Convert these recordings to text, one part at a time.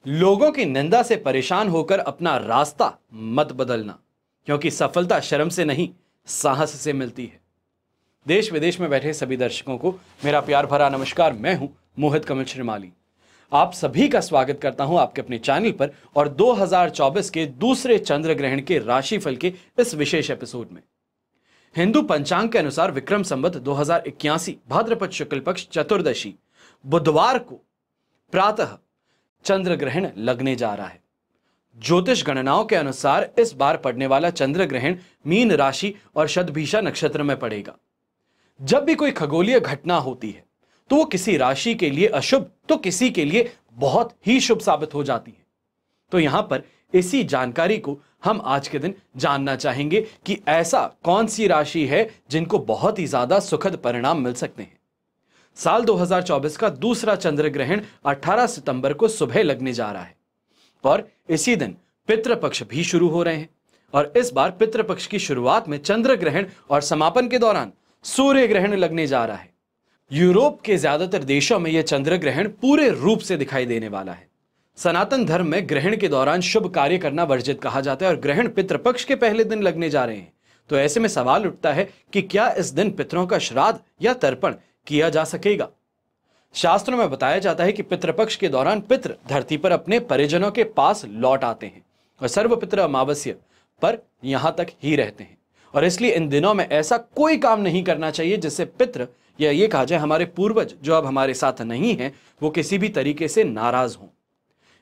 लोगों की निंदा से परेशान होकर अपना रास्ता मत बदलना, क्योंकि सफलता शर्म से नहीं, साहस से मिलती है। देश विदेश में बैठे सभी दर्शकों को मेरा प्यार भरा नमस्कार। मैं हूं मोहित कमल श्रीमाली। आप सभी का स्वागत करता हूं आपके अपने चैनल पर और 2024 के दूसरे चंद्र ग्रहण के राशिफल के इस विशेष एपिसोड में। हिंदू पंचांग के अनुसार विक्रम संवत 2081 भाद्रपद शुक्ल पक्ष चतुर्दशी बुधवार को प्रातः चंद्र ग्रहण लगने जा रहा है। ज्योतिष गणनाओं के अनुसार इस बार पड़ने वाला चंद्र ग्रहण मीन राशि और शतभिषा नक्षत्र में पड़ेगा। जब भी कोई खगोलीय घटना होती है तो वो किसी राशि के लिए अशुभ तो किसी के लिए बहुत ही शुभ साबित हो जाती है। तो यहां पर इसी जानकारी को हम आज के दिन जानना चाहेंगे कि ऐसा कौन सी राशि है जिनको बहुत ही ज्यादा सुखद परिणाम मिल सकते हैं। साल 2024 का दूसरा चंद्र ग्रहण 18 सितंबर को सुबह लगने जा रहा है और इसी दिन पितृपक्ष भी शुरू हो रहे हैं। और इस बार पितृपक्ष की शुरुआत में चंद्र ग्रहण और समापन के दौरान सूर्य ग्रहण लगने जा रहा है। यूरोप के ज्यादातर देशों में यह चंद्र ग्रहण पूरे रूप से दिखाई देने वाला है। सनातन धर्म में ग्रहण के दौरान शुभ कार्य करना वर्जित कहा जाता है और ग्रहण पितृपक्ष के पहले दिन लगने जा रहे हैं। तो ऐसे में सवाल उठता है कि क्या इस दिन पितरों का श्राद्ध या तर्पण किया जा सकेगा। शास्त्रों में बताया जाता है कि पितृपक्ष के दौरान पितृ धरती पर अपने परिजनों के पास लौट आते हैं और सर्वपितृ अमावस्या पर यहां तक ही रहते हैं। और इसलिए इन दिनों में ऐसा कोई काम नहीं करना चाहिए जिससे पितृ या ये कहा जाए हमारे पूर्वज जो अब हमारे साथ नहीं हैं वो किसी भी तरीके से नाराज हों।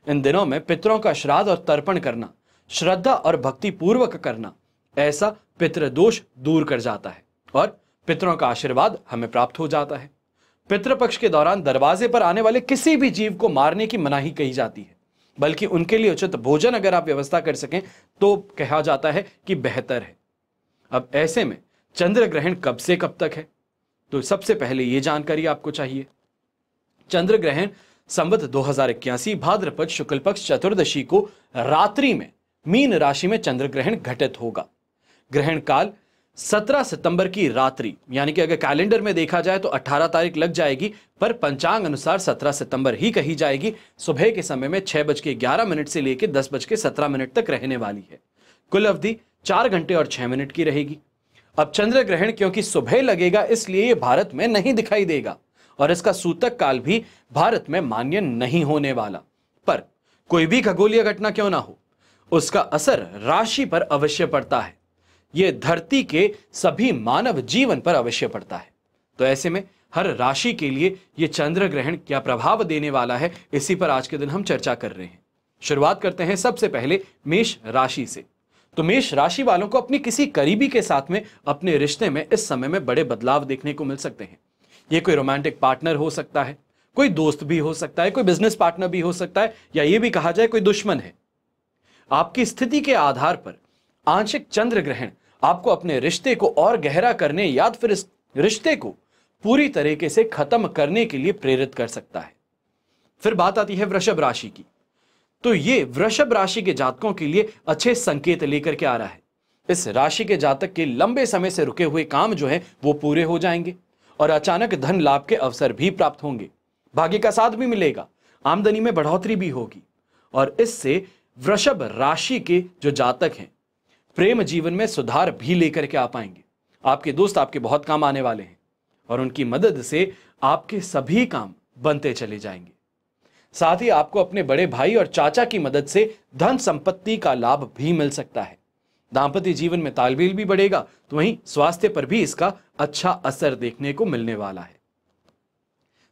इन दिनों में पितरों का श्राद्ध और तर्पण करना, श्रद्धा और भक्ति पूर्वक करना, ऐसा पितृदोष दूर कर जाता है और पितरों का आशीर्वाद हमें प्राप्त हो जाता है। पितृपक्ष के दौरान दरवाजे पर आने वाले किसी भी जीव को मारने की मनाही कही जाती है, बल्कि उनके लिए उचित भोजन अगर आप व्यवस्था कर सकें तो कहा जाता है कि बेहतर है। अब ऐसे में चंद्र ग्रहण कब से कब तक है, तो सबसे पहले यह जानकारी आपको चाहिए। चंद्र ग्रहण संवत 2081 भाद्रपद शुक्ल पक्ष चतुर्दशी को रात्रि में मीन राशि में चंद्र ग्रहण घटित होगा। ग्रहण काल 17 सितंबर की रात्रि, यानी कि अगर कैलेंडर में देखा जाए तो 18 तारीख लग जाएगी, पर पंचांग अनुसार 17 सितंबर ही कही जाएगी। सुबह के समय में 6:11 से लेकर 10:17 तक रहने वाली है। कुल अवधि 4 घंटे और 6 मिनट की रहेगी। अब चंद्र ग्रहण क्योंकि सुबह लगेगा इसलिए यह भारत में नहीं दिखाई देगा और इसका सूतक काल भी भारत में मान्य नहीं होने वाला। पर कोई भी खगोलीय घटना क्यों ना हो, उसका असर राशि पर अवश्य पड़ता है। यह धरती के सभी मानव जीवन पर अवश्य पड़ता है। तो ऐसे में हर राशि के लिए यह चंद्र ग्रहण क्या प्रभाव देने वाला है, इसी पर आज के दिन हम चर्चा कर रहे हैं। शुरुआत करते हैं सबसे पहले मेष राशि से। तो मेष राशि वालों को अपनी किसी करीबी के साथ में अपने रिश्ते में इस समय में बड़े बदलाव देखने को मिल सकते हैं। यह कोई रोमांटिक पार्टनर हो सकता है, कोई दोस्त भी हो सकता है, कोई बिजनेस पार्टनर भी हो सकता है, या यह भी कहा जाए कोई दुश्मन है। आपकी स्थिति के आधार पर आंशिक चंद्र ग्रहण आपको अपने रिश्ते को और गहरा करने या फिर इस रिश्ते को पूरी तरीके से खत्म करने के लिए प्रेरित कर सकता है। फिर बात आती है वृषभ राशि की। तो ये वृषभ राशि के जातकों के लिए अच्छे संकेत लेकर के आ रहा है। इस राशि के जातक के लंबे समय से रुके हुए काम जो है वो पूरे हो जाएंगे और अचानक धन लाभ के अवसर भी प्राप्त होंगे। भाग्य का साथ भी मिलेगा, आमदनी में बढ़ोतरी भी होगी और इससे वृषभ राशि के जो जातक हैं प्रेम जीवन में सुधार भी लेकर के आ पाएंगे। आपके दोस्त आपके बहुत काम आने वाले हैं और उनकी मदद से आपके सभी काम बनते चले जाएंगे। साथ ही आपको अपने बड़े भाई और चाचा की मदद से धन संपत्ति का लाभ भी मिल सकता है। दांपत्य जीवन में तालमेल भी बढ़ेगा, तो वहीं स्वास्थ्य पर भी इसका अच्छा असर देखने को मिलने वाला है।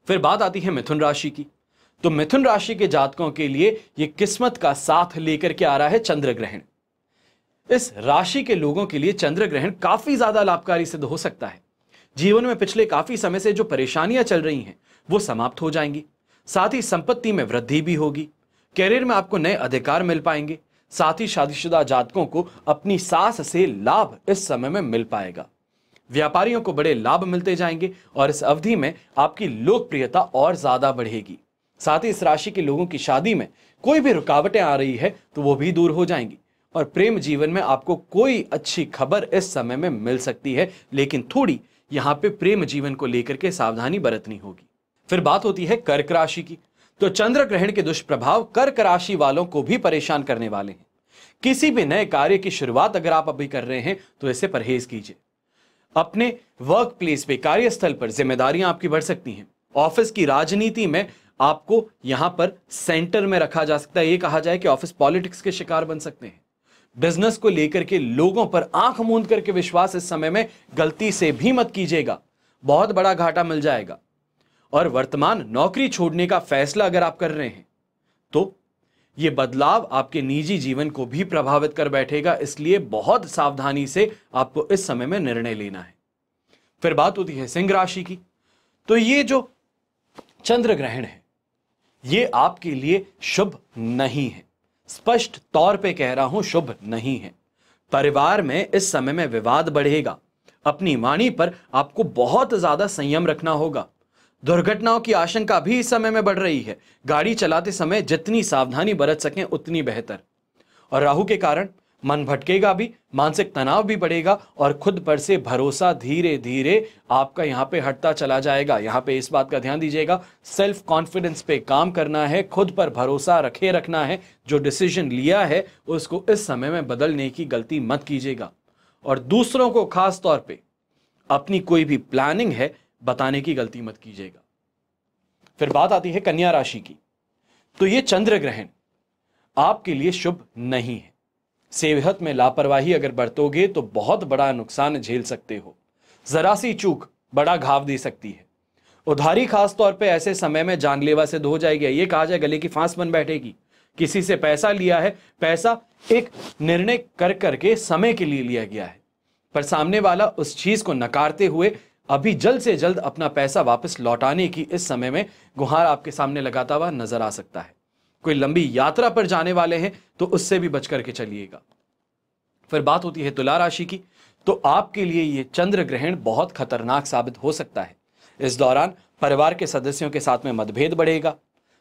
फिर बात आती है मिथुन राशि की। तो मिथुन राशि के जातकों के लिए यह किस्मत का साथ लेकर के आ रहा है चंद्र ग्रहण। इस राशि के लोगों के लिए चंद्र ग्रहण काफी ज्यादा लाभकारी सिद्ध हो सकता है। जीवन में पिछले काफी समय से जो परेशानियां चल रही हैं वो समाप्त हो जाएंगी। साथ ही संपत्ति में वृद्धि भी होगी। कैरियर में आपको नए अधिकार मिल पाएंगे। साथ ही शादीशुदा जातकों को अपनी सास से लाभ इस समय में मिल पाएगा। व्यापारियों को बड़े लाभ मिलते जाएंगे और इस अवधि में आपकी लोकप्रियता और ज्यादा बढ़ेगी। साथ ही इस राशि के लोगों की शादी में कोई भी रुकावटें आ रही है तो वो भी दूर हो जाएंगी और प्रेम जीवन में आपको कोई अच्छी खबर इस समय में मिल सकती है, लेकिन थोड़ी यहां पे प्रेम जीवन को लेकर के सावधानी बरतनी होगी। फिर बात होती है कर्क राशि की। तो चंद्र ग्रहण के दुष्प्रभाव कर्क राशि वालों को भी परेशान करने वाले हैं। किसी भी नए कार्य की शुरुआत अगर आप अभी कर रहे हैं तो इससे परहेज कीजिए। अपने वर्क प्लेस पे, कार्यस्थल पर जिम्मेदारियां आपकी बढ़ सकती हैं। ऑफिस की राजनीति में आपको यहां पर सेंटर में रखा जा सकता है। यह कहा जाए कि ऑफिस पॉलिटिक्स के शिकार बन सकते हैं। बिजनेस को लेकर के लोगों पर आंख मूंद करके विश्वास इस समय में गलती से भी मत कीजिएगा, बहुत बड़ा घाटा मिल जाएगा। और वर्तमान नौकरी छोड़ने का फैसला अगर आप कर रहे हैं तो यह बदलाव आपके निजी जीवन को भी प्रभावित कर बैठेगा, इसलिए बहुत सावधानी से आपको इस समय में निर्णय लेना है। फिर बात होती है सिंह राशि की। तो ये जो चंद्र ग्रहण है ये आपके लिए शुभ नहीं है, स्पष्ट तौर पे कह रहा हूं, शुभ नहीं है। परिवार में इस समय में विवाद बढ़ेगा। अपनी वाणी पर आपको बहुत ज्यादा संयम रखना होगा। दुर्घटनाओं की आशंका भी इस समय में बढ़ रही है। गाड़ी चलाते समय जितनी सावधानी बरत सकें उतनी बेहतर। और राहु के कारण मन भटकेगा भी, मानसिक तनाव भी बढ़ेगा और खुद पर से भरोसा धीरे धीरे आपका यहां पे हटता चला जाएगा। यहां पे इस बात का ध्यान दीजिएगा, सेल्फ कॉन्फिडेंस पे काम करना है, खुद पर भरोसा रखे रखना है। जो डिसीजन लिया है उसको इस समय में बदलने की गलती मत कीजिएगा। और दूसरों को खास तौर पे अपनी कोई भी प्लानिंग है बताने की गलती मत कीजिएगा। फिर बात आती है कन्या राशि की। तो ये चंद्र ग्रहण आपके लिए शुभ नहीं है। सेहत में लापरवाही अगर बरतोगे तो बहुत बड़ा नुकसान झेल सकते हो। जरा सी चूक बड़ा घाव दे सकती है। उधारी खास तौर पे ऐसे समय में जानलेवा सिद्ध हो जाएगी। ये कहा जाए गले की फांस बन बैठेगी। किसी से पैसा लिया है, पैसा एक निर्णय कर करके समय के लिए लिया गया है, पर सामने वाला उस चीज को नकारते हुए अभी जल्द से जल्द अपना पैसा वापस लौटाने की इस समय में गुहार आपके सामने लगाता हुआ नजर आ सकता है। कोई लंबी यात्रा पर जाने वाले हैं तो उससे भी बच करके चलिएगा। फिर बात होती है तुला राशि की। तो आपके लिए यह चंद्र ग्रहण बहुत खतरनाक साबित हो सकता है। इस दौरान परिवार के सदस्यों के साथ में मतभेद बढ़ेगा।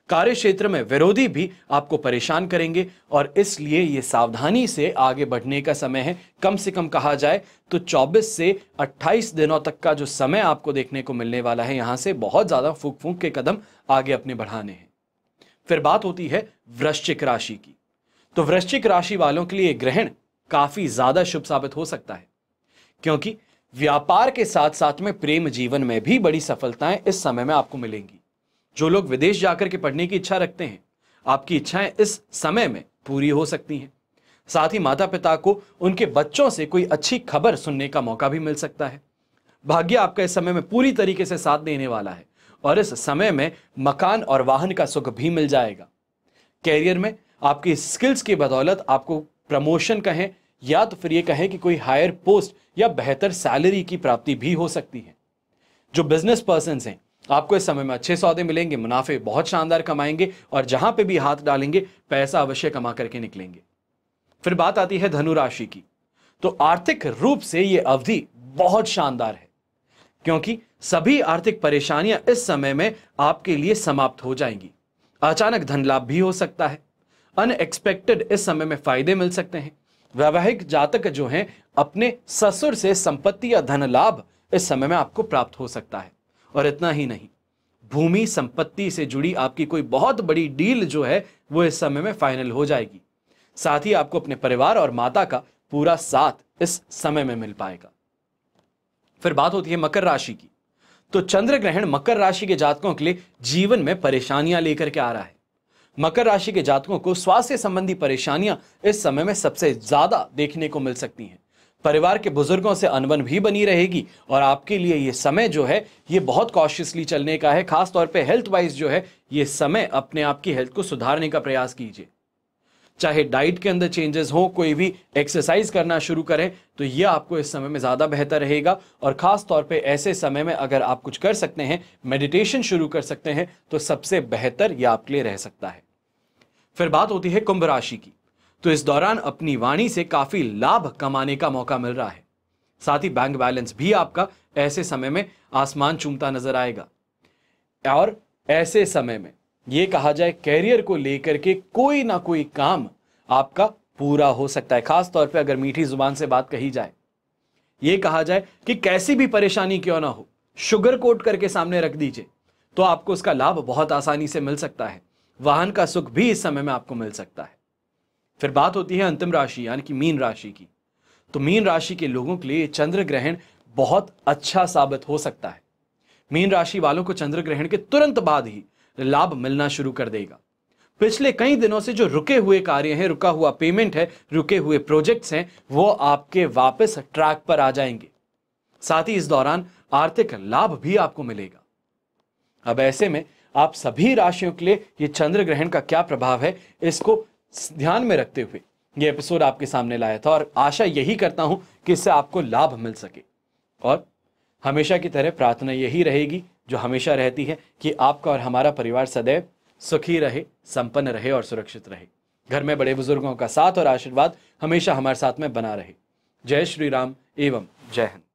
कार्य क्षेत्र में विरोधी भी आपको परेशान करेंगे और इसलिए यह सावधानी से आगे बढ़ने का समय है। कम से कम कहा जाए तो 24 से 28 दिनों तक का जो समय आपको देखने को मिलने वाला है, यहां से बहुत ज्यादा फूंक फूंक के कदम आगे अपने बढ़ाने हैं। फिर बात होती है वृश्चिक राशि की। तो वृश्चिक राशि वालों के लिए ग्रहण काफी ज्यादा शुभ साबित हो सकता है, क्योंकि व्यापार के साथ साथ में प्रेम जीवन में भी बड़ी सफलताएं इस समय में आपको मिलेंगी। जो लोग विदेश जाकर के पढ़ने की इच्छा रखते हैं, आपकी इच्छाएं इस समय में पूरी हो सकती हैं। साथ ही माता पिता को उनके बच्चों से कोई अच्छी खबर सुनने का मौका भी मिल सकता है। भाग्य आपका इस समय में पूरी तरीके से साथ देने वाला है और इस समय में मकान और वाहन का सुख भी मिल जाएगा। कैरियर में आपकी स्किल्स की बदौलत आपको प्रमोशन कहें या तो फिर ये कहें कि कोई हायर पोस्ट या बेहतर सैलरी की प्राप्ति भी हो सकती है। जो बिजनेस पर्सन हैं, आपको इस समय में अच्छे सौदे मिलेंगे, मुनाफे बहुत शानदार कमाएंगे और जहां पे भी हाथ डालेंगे पैसा अवश्य कमा करके निकलेंगे। फिर बात आती है धनु राशि की। तो आर्थिक रूप से यह अवधि बहुत शानदार है, क्योंकि सभी आर्थिक परेशानियां इस समय में आपके लिए समाप्त हो जाएंगी। अचानक धन लाभ भी हो सकता है। अनएक्सपेक्टेड इस समय में फायदे मिल सकते हैं। वैवाहिक जातक जो हैं, अपने ससुर से संपत्ति या धन लाभ इस समय में आपको प्राप्त हो सकता है। और इतना ही नहीं, भूमि संपत्ति से जुड़ी आपकी कोई बहुत बड़ी डील जो है वो इस समय में फाइनल हो जाएगी। साथ ही आपको अपने परिवार और माता का पूरा साथ इस समय में मिल पाएगा। फिर बात होती है मकर राशि की। तो चंद्र ग्रहण मकर राशि के जातकों के लिए जीवन में परेशानियां लेकर के आ रहा है। मकर राशि के जातकों को स्वास्थ्य संबंधी परेशानियां इस समय में सबसे ज्यादा देखने को मिल सकती हैं। परिवार के बुजुर्गों से अनबन भी बनी रहेगी और आपके लिए ये समय जो है ये बहुत कॉशियसली चलने का है। खास तौर पे हेल्थ वाइज जो है ये समय अपने आप की हेल्थ को सुधारने का प्रयास कीजिए। चाहे डाइट के अंदर चेंजेस हो, कोई भी एक्सरसाइज करना शुरू करें तो ये आपको इस समय में ज्यादा बेहतर रहेगा। और खास तौर पे ऐसे समय में अगर आप कुछ कर सकते हैं, मेडिटेशन शुरू कर सकते हैं, तो सबसे बेहतर यह आपके लिए रह सकता है। फिर बात होती है कुंभ राशि की। तो इस दौरान अपनी वाणी से काफी लाभ कमाने का मौका मिल रहा है। साथ ही बैंक बैलेंस भी आपका ऐसे समय में आसमान चूमता नजर आएगा। और ऐसे समय में यह कहा जाए कैरियर को लेकर के कोई ना कोई काम आपका पूरा हो सकता है। खास तौर पे अगर मीठी जुबान से बात कही जाए, यह कहा जाए कि कैसी भी परेशानी क्यों ना हो, शुगर कोट करके सामने रख दीजिए तो आपको उसका लाभ बहुत आसानी से मिल सकता है। वाहन का सुख भी इस समय में आपको मिल सकता है। फिर बात होती है अंतिम राशि यानी कि मीन राशि की। तो मीन राशि के लोगों के लिए चंद्र ग्रहण बहुत अच्छा साबित हो सकता है। मीन राशि वालों को चंद्र ग्रहण के तुरंत बाद ही लाभ मिलना शुरू कर देगा। पिछले कई दिनों से जो रुके हुए कार्य हैं, रुका हुआ पेमेंट है, रुके हुए प्रोजेक्ट्स हैं, वो आपके वापस ट्रैक पर आ जाएंगे। साथ ही इस दौरान आर्थिक लाभ भी आपको मिलेगा। अब ऐसे में आप सभी राशियों के लिए ये चंद्र ग्रहण का क्या प्रभाव है, इसको ध्यान में रखते हुए ये एपिसोड आपके सामने लाया था और आशा यही करता हूं कि इससे आपको लाभ मिल सके। और हमेशा की तरह प्रार्थना यही रहेगी जो हमेशा रहती है कि आपका और हमारा परिवार सदैव सुखी रहे, संपन्न रहे और सुरक्षित रहे। घर में बड़े बुजुर्गों का साथ और आशीर्वाद हमेशा हमारे साथ में बना रहे। जय श्री राम एवं जय हिंद।